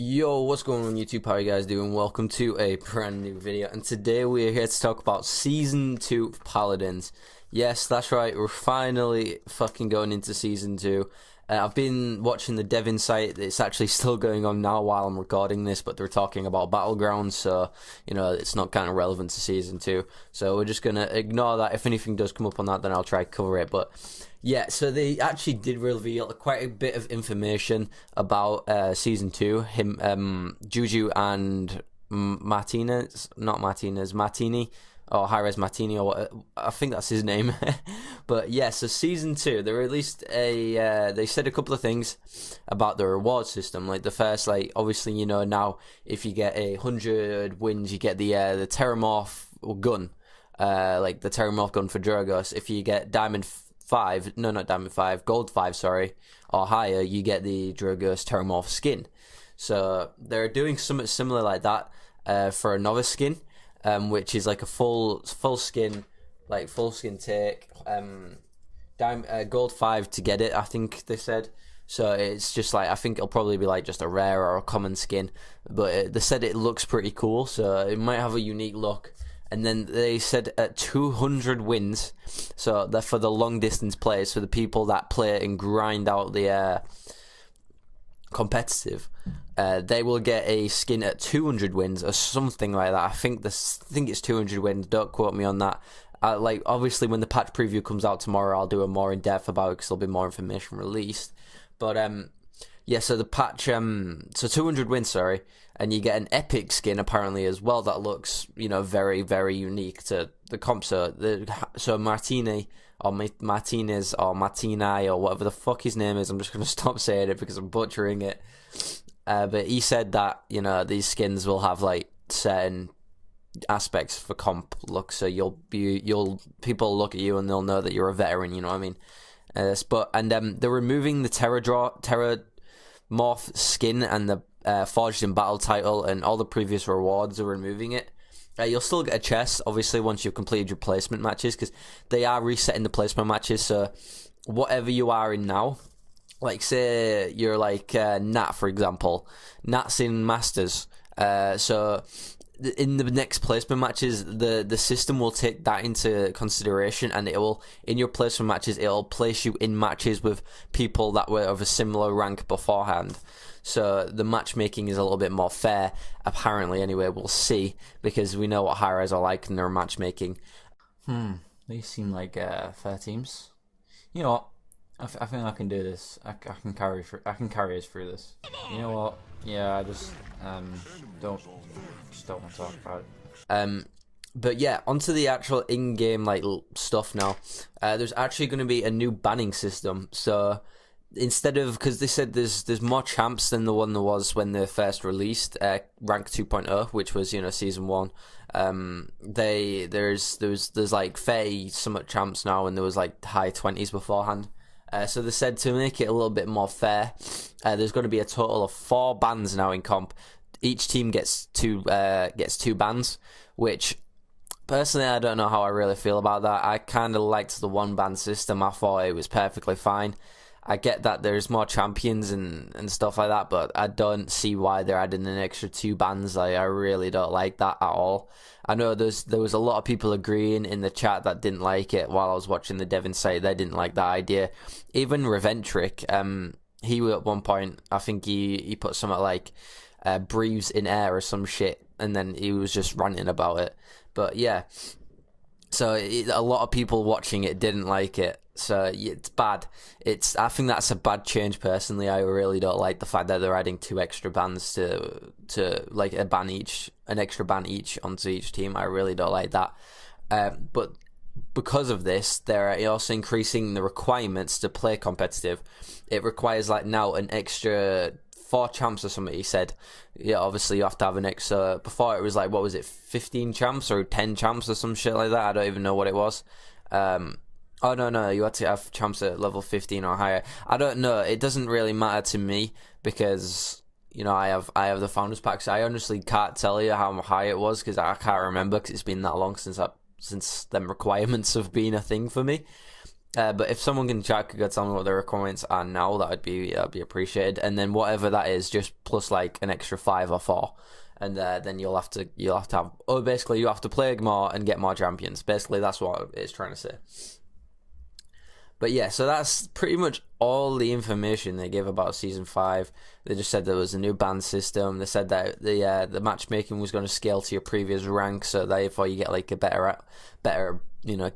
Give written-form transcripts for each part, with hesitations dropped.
Yo, what's going on YouTube? How are you guys doing? Welcome to a brand new video, and today we are here to talk about Season 2 of Paladins. Yes, that's right, we're finally fucking going into Season 2. I've been watching the dev site. It's actually still going on now while I'm recording this, but they're talking about Battlegrounds, so, you know, it's not kind of relevant to Season 2. So we're just going to ignore that. If anything does come up on that, then I'll try to cover it, but yeah, so they actually did reveal quite a bit of information about Season 2. Juju and Martini, or Hi-rez Martini, or what, I think that's his name. But yeah, so Season 2, they released they said a couple of things about the reward system. Like the first, like, obviously, you know, now if you get 100 wins, you get the Terramorph gun, like the Terramorph gun for Dragos. If you get Gold 5, sorry, or higher, you get the Dragos Terramorph skin. So they're doing something similar like that for a novice skin. Which is like a full skin, like full skin take, gold 5 to get it, I think they said. So it's just like, I think it'll probably be like just a rare or a common skin, but they said it looks pretty cool, so it might have a unique look. And then they said at 200 wins, so they're for the long distance players, for the people that play and grind out the competitive, they will get a skin at 200 wins or something like that. I think it's 200 wins. Don't quote me on that. Like, obviously, when the patch preview comes out tomorrow, I'll do a more in depth about it because there'll be more information released. But yeah, so the patch, so 200 wins, sorry, and you get an epic skin apparently as well that looks, you know, very, very unique to the comp. So Martini, or Martinez, or Martini, or whatever the fuck his name is, I'm just going to stop saying it because I'm butchering it. But he said that, you know, these skins will have like certain aspects for comp look, so people look at you and they'll know that you're a veteran, you know what I mean? They're removing the Terramorph skin and the Forged in Battle title, and all the previous rewards are removing it. You'll still get a chest, obviously, once you've completed your placement matches, because they are resetting the placement matches. So whatever you are in now, like say you're like Nat, for example, Nat's in Masters. So in the next placement matches, the system will take that into consideration, and it will, in your placement matches, it'll place you in matches with people that were of a similar rank beforehand. So the matchmaking is a little bit more fair, apparently. Anyway, we'll see, because we know what Hi-rez are like in their matchmaking. They seem like fair teams. You know what? I think I can do this. I can carry us through this. You know what? Yeah, I just don't want to talk about it. But yeah, onto the actual in-game like stuff now. There's actually going to be a new banning system. So instead of, because they said there's more champs than the one there was when they first released rank 2.0, which was, you know, season 1. There's like 30 somewhat champs now, and there was like high 20s beforehand. So they said to make it a little bit more fair, there's going to be a total of 4 bans now in comp. Each team gets two bans, which personally I don't know how I really feel about that. I kind of liked the 1 ban system. I thought it was perfectly fine. I get that there's more champions and stuff like that, but I don't see why they're adding an extra 2 bans. I really don't like that at all. I know there was a lot of people agreeing in the chat that didn't like it while I was watching the dev site. They didn't like that idea. Even Reventric, he at one point, I think he put something like breathes in air or some shit, and then he was just ranting about it. But yeah, so a lot of people watching it didn't like it. So it's bad. I think that's a bad change personally. I really don't like the fact that they're adding 2 extra bans to like an extra ban each onto each team. I really don't like that. But because of this, they're also increasing the requirements to play competitive. It requires like now an extra 4 champs or something, he said. Yeah, obviously you have to have an extra. Before it was like, what was it, 15 champs or 10 champs or some shit like that. I don't even know what it was. Oh, no, you had to have champs at level 15 or higher. I don't know. It doesn't really matter to me because, you know, I have the Founders Pack, so I honestly can't tell you how high it was because I can't remember because it's been that long since them requirements have been a thing for me. But if someone in chat could go tell me what their requirements are now, that'd be appreciated. And then whatever that is, just plus like an extra 5 or 4, and then you'll have to have. Oh, basically you have to play more and get more champions. Basically, that's what it's trying to say. But yeah, so that's pretty much all the information they gave about Season 5. They just said there was a new band system. They said that the matchmaking was going to scale to your previous rank, so therefore you get like a better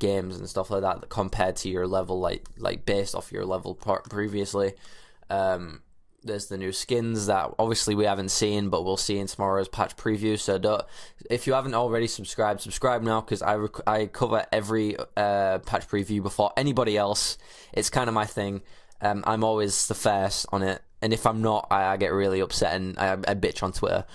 games and stuff like that compared to your level, like based off your level previously. There's the new skins that obviously we haven't seen, but we'll see in tomorrow's patch preview. So if you haven't already subscribe now, because I cover every patch preview before anybody else. It's kind of my thing. I'm always the first on it, and if I'm not, I get really upset and I bitch on Twitter.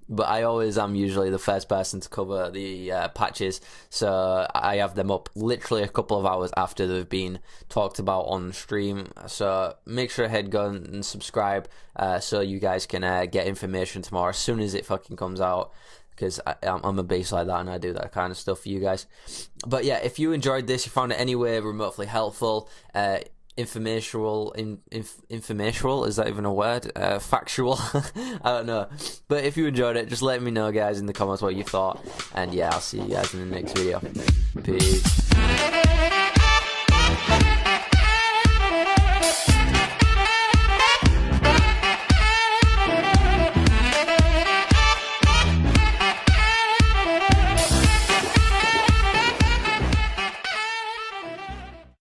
But I always am usually the first person to cover the patches, so I have them up literally a couple of hours after they've been talked about on stream. So make sure to go and subscribe, so you guys can get information tomorrow as soon as it fucking comes out. Because I'm a beast like that, and I do that kind of stuff for you guys. But yeah, if you enjoyed this, you found it anyway remotely helpful, informational, is that even a word? Factual, I don't know. But if you enjoyed it, just let me know, guys, in the comments what you thought. And yeah, I'll see you guys in the next video. Peace.